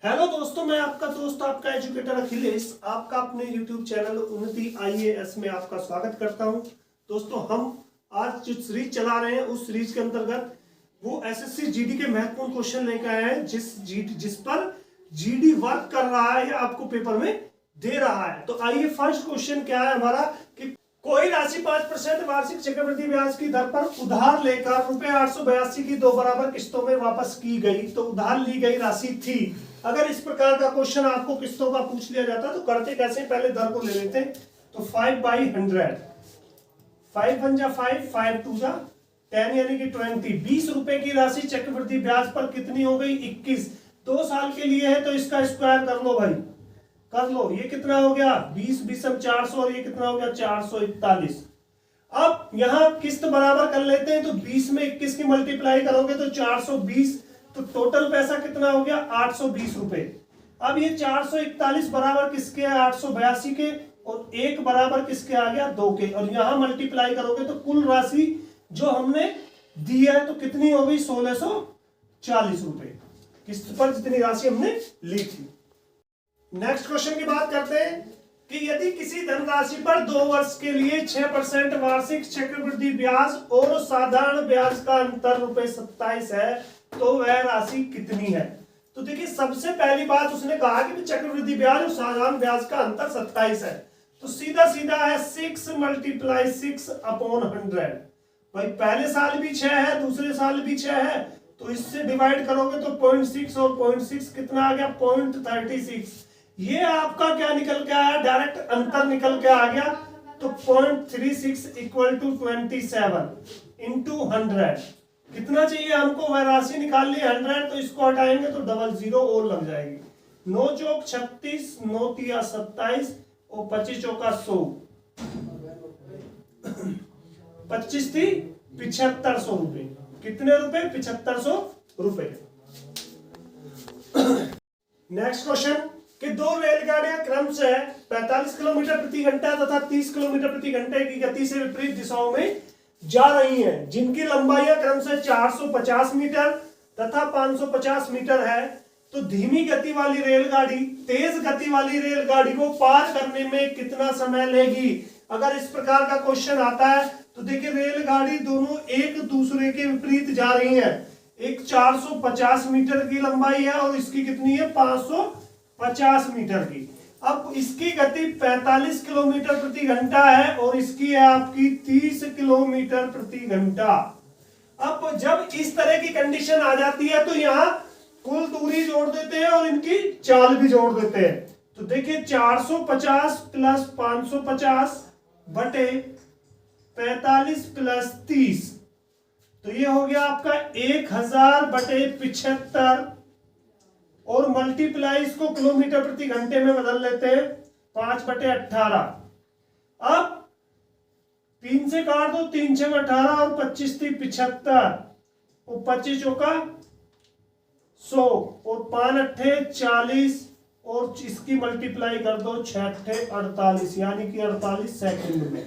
Hello दोस्तों, मैं आपका दोस्त आपका एजुकेटर अखिलेश आपका अपने YouTube चैनल उन्नति IAS में आपका स्वागत करता हूं। दोस्तों, हम आज जो सीरीज चला रहे हैं उस सीरीज के अंतर्गत वो SSC GD के महत्वपूर्ण क्वेश्चन लेकर आए हैं जिस पर GD वर्क कर रहा है या आपको पेपर में दे रहा है। तो आइए, फर्स्ट क्वेश्चन क्या है हमारा कि कोई राशि 5% वार्षिक चक्रवृद्धि ब्याज की दर पर उधार लेकर ₹882 की 2 बराबर किस्तों में वापस की गई तो उधार ली गई राशि थी। अगर इस प्रकार का क्वेश्चन आपको किस्तों का पूछ लिया जाता तो करते कैसे, पहले दर को ले लेते हैं। तो 5/100, 5 1 जा 5, 5 2 जा 10 यानी कि 20। 20 रुपए की राशि चक्रवृद्धि ब्याज पर कितनी हो गई? 21। 2 साल के लिए है तो इसका स्क्वायर कर लो भाई, कर लो। ये कितना हो गया? 20 20 400 और ये कितना हो गया? 441। अब यहां किस्त बराबर कर लेते हैं तो 20 में 21 की मल्टीप्लाई करोगे तो 420, तो टोटल पैसा कितना हो गया? 820 रुपए। अब ये 441 बराबर किसके है? 882 के, और 1 बराबर किसके आ गया? 2 के, और यहां मल्टीप्लाई करोगे तो कुल राशि जो हमने दी है तो कितनी हो गई? 1640 रुपए किस्त पर जितनी राशि हमने ली थी। नेक्स्ट क्वेश्चन की बात करते हैं कि यदि किसी धनराशि पर 2 वर्ष के लिए 6% वार्षिक चक्रवृद्धि ब्याज और साधारण ब्याज का अंतर ₹27 है तो वह राशि कितनी है? तो देखिए, सबसे पहली बात उसने कहा कि चक्रवृद्धि ब्याज और साधारण ब्याज का अंतर 27 है, तो सीधा सीधा है 6 × 6/100। भाई पहले साल भी 6 है, दूसरे साल भी 6 है, तो इससे डिवाइड करोगे तो 0.6 और 0.6 कितना आ गया? 0.36। ये आपका क्या निकल के आया? डायरेक्ट अंतर निकल के आ गया। तो 0.36 = 27 × 100 कितना चाहिए हमको? वह राशि निकालनी 100, तो इसको हटाएंगे तो 00 और लग जाएगी। 9 चौक 36, 9 तिया 27 और 25 चौका 100, 25 थी 7500 रुपए। कितने रुपए? 7500 रुपए। नेक्स्ट क्वेश्चन कि 2 रेलगाड़ियां क्रमशः 45 किलोमीटर प्रति घंटा तथा 30 किलोमीटर प्रति घंटे की गति से विपरीत दिशाओं में जा रही हैं, जिनकी लंबाइयां क्रमशः 450 मीटर तथा 550 मीटर है, तो धीमी गति वाली रेलगाड़ी तेज गति वाली रेलगाड़ी को पार करने में कितना समय लेगी? अगर इस प्रकार का क्वेश्चन आता है तो देखिए, रेलगाड़ी दोनों एक दूसरे के विपरीत जा रही हैं। एक 450 मीटर की लंबाई है और इसकी कितनी है? 550 मीटर की। अब इसकी गति 45 किलोमीटर प्रति घंटा है और इसकी है आपकी 30 किलोमीटर प्रति घंटा। अब जब इस तरह की कंडीशन आ जाती है तो यहाँ कुल दूरी जोड़ देते हैं और इनकी चाल भी जोड़ देते हैं। तो देखिए, 450 + 550 बटे 45 + 30, तो ये हो गया आपका 1000 बटे 75, और मल्टीप्लाई इसको किलोमीटर प्रति घंटे में बदल लेते हैं 5/18। अब 3 से काट दो, 3 × 18 और 25 थी 75 और 25 चौका 100 और 5 8 40 और इसकी मल्टीप्लाई कर दो 6 8 48 यानी कि 48 सेकंड में।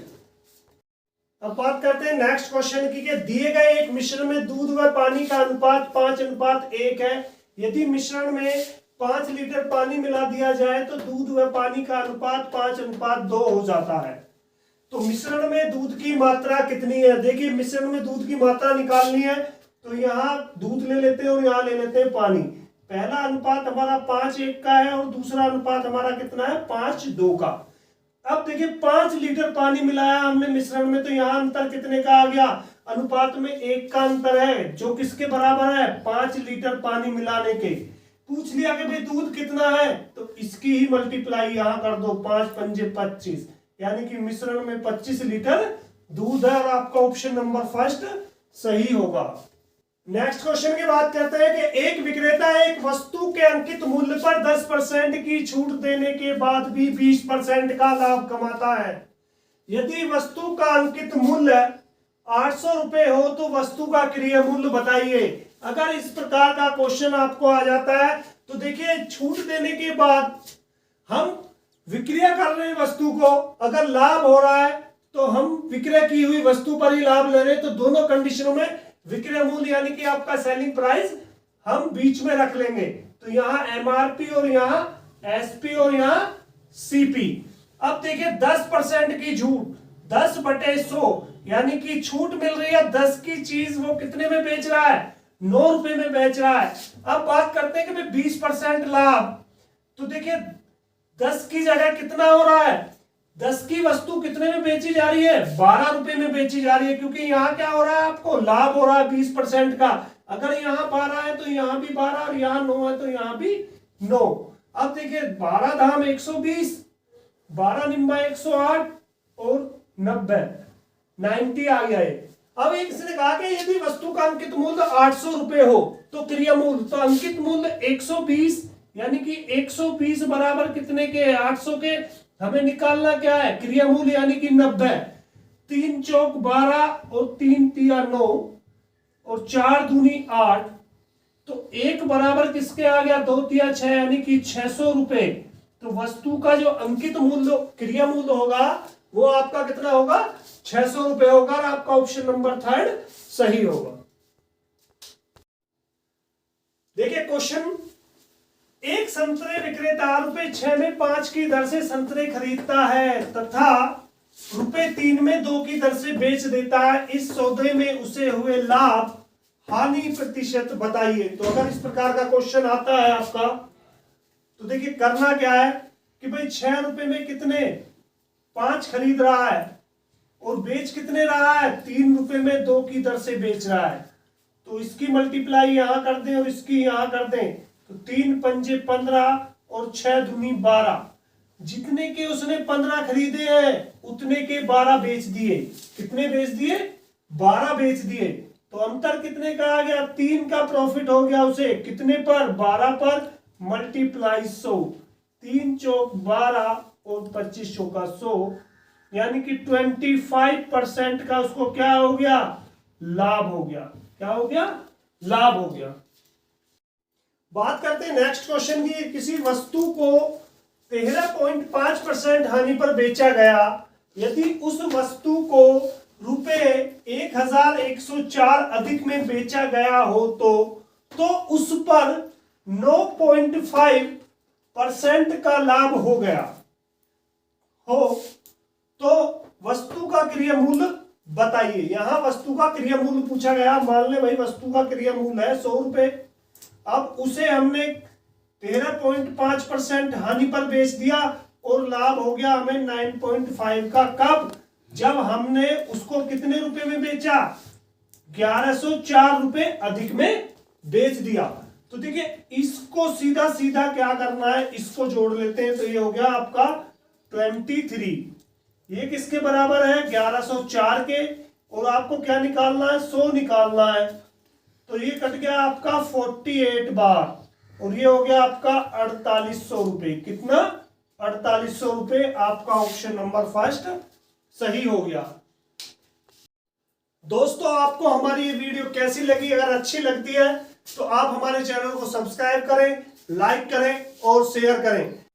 अब बात करते हैं नेक्स्ट क्वेश्चन की कि दिए गए एक मिश्रण में दूध व पानी का अनुपात 5:1 है। यदि मिश्रण में 5 लीटर पानी मिला दिया जाए तो दूध व पानी का अनुपात 5:2 हो जाता है। तो मिश्रण में दूध की मात्रा कितनी है? देखिए, मिश्रण में दूध की मात्रा निकालनी है तो यहाँ दूध ले लेते हैं और यहाँ ले लेते हैं पानी। पहला अनुपात हमारा 5:1 का है और दूसरा अनुपात हमारा कितना है? 5:2 का। अब देखिए, 5 लीटर पानी मिलाया हमने मिश्रण में, तो यहाँ अंतर कितने का आ गया? अनुपात में 1 का अंतर है, जो किसके बराबर है? 5 लीटर पानी मिलाने के। पूछ लिया कि भाई दूध कितना है, तो इसकी ही मल्टीप्लाई यहाँ कर दो, 5 × 5 = 25, यानी कि मिश्रण में 25 लीटर दूध है और आपका ऑप्शन नंबर फर्स्ट सही होगा। नेक्स्ट क्वेश्चन की बात करते हैं कि एक विक्रेता एक वस्तु के अंकित मूल्य पर 10% की छूट देने के बाद भी 20% का लाभ कमाता है। यदि वस्तु का अंकित मूल्य 800 रुपए हो तो वस्तु का क्रय मूल्य बताइए। अगर इस प्रकार का क्वेश्चन आपको आ जाता है तो देखिए, छूट देने के बाद हम विक्रय कर रहे हैं वस्तु को, अगर लाभ हो रहा है तो हम विक्रय की हुई वस्तु पर ही लाभ ले रहे हैं, तो दोनों कंडीशनों में विक्रय मूल्य यानी कि आपका सेलिंग प्राइस हम बीच में रख लेंगे। तो यहाँ एमआरपी और यहाँ एसपी और यहाँ सीपी। अब देखिए 10% की छूट, 10/100 यानी कि छूट मिल रही है 10 की चीज वो कितने में बेच रहा है, 9 रुपए में बेच रहा है। अब बात करते हैं कि भाई 20% लाभ, तो देखिए 10 की जगह कितना हो रहा है, 10 की वस्तु कितने में बेची जा रही है, 12 रुपए में बेची जा रही है, क्योंकि यहाँ क्या हो रहा है, आपको लाभ हो रहा है 20% का। अगर यहाँ 12 है तो यहाँ भी 12 और यहाँ 9 है तो यहाँ भी 9। अब देखिए 12 धाम 120, 12 निम्बा 108 और 90 आ गया है। अब एक ने कहा कि यदि वस्तु का अंकित मूल्य 800 रुपए हो तो क्रिया मूल्य, तो अंकित मूल्य 120 यानी कि 120 बराबर कितने के, 800 के। हमें निकालना क्या है, क्रिया मूल्य यानी कि 90। 3 चौक 12 और 3 तिया 9 और 4 दूनी 8, तो 1 बराबर किसके आ गया, 2 तिया 6 यानी कि 600 रुपए। तो वस्तु का जो अंकित मूल्य क्रिया मूल्य होगा वो आपका कितना होगा, 600 रुपए होगा, और आपका ऑप्शन नंबर 3 सही होगा। देखिए क्वेश्चन, एक संतरे विक्रेता ₹6 में 5 की दर से संतरे खरीदता है तथा ₹3 में 2 की दर से बेच देता है। इस सौदे में उसे हुए लाभ हानि प्रतिशत बताइए। तो अगर इस प्रकार का क्वेश्चन आता है आपका, तो देखिए करना क्या है कि भाई 6 रुपए में कितने 5 खरीद रहा है और बेच कितने रहा है, 3 रुपए में 2 की दर से बेच रहा है। तो इसकी मल्टीप्लाई यहां कर दें और इसकी यहां कर दें, तो 3 पंजे 15 और 6 दूनी 12। जितने के उसने 15 खरीदे हैं उतने के 12 बेच दिए। कितने बेच दिए, 12 बेच दिए। तो अंतर कितने का आ गया, 3 का प्रॉफिट हो गया उसे, कितने पर, 12 पर, मल्टीप्लाई 100। 3 चौक 12 और 25 चौका 100, यानी कि 25% का उसको क्या हो गया, लाभ हो गया। क्या हो गया, लाभ हो गया। बात करते हैं नेक्स्ट क्वेश्चन की। किसी वस्तु को 13.5% हानि पर बेचा गया, यदि उस वस्तु को ₹1104 अधिक में बेचा गया हो तो उस पर 9.5% का लाभ हो गया हो, तो वस्तु का क्रिया मूल्य बताइए। यहां वस्तु का क्रिया मूल्य पूछा गया। मान ले भाई वस्तु का क्रिया मूल्य है 100 रुपए। अब उसे हमने 13.5% हानि पर बेच दिया और लाभ हो गया हमें 9.5 का। कब, जब हमने उसको कितने रुपए में बेचा, 1104 रुपए अधिक में बेच दिया। तो देखिए इसको सीधा सीधा क्या करना है, इसको जोड़ लेते हैं। तो ये हो गया आपका 23। ये किसके बराबर है, 1104 के, और आपको क्या निकालना है, 100 निकालना है। तो ये कट गया आपका 48 बार, और ये हो गया आपका 4800 रुपए। कितना, 4800 रुपए। आपका ऑप्शन नंबर फर्स्ट सही हो गया। दोस्तों आपको हमारी ये वीडियो कैसी लगी, अगर अच्छी लगती है तो आप हमारे चैनल को सब्सक्राइब करें, लाइक करें और शेयर करें।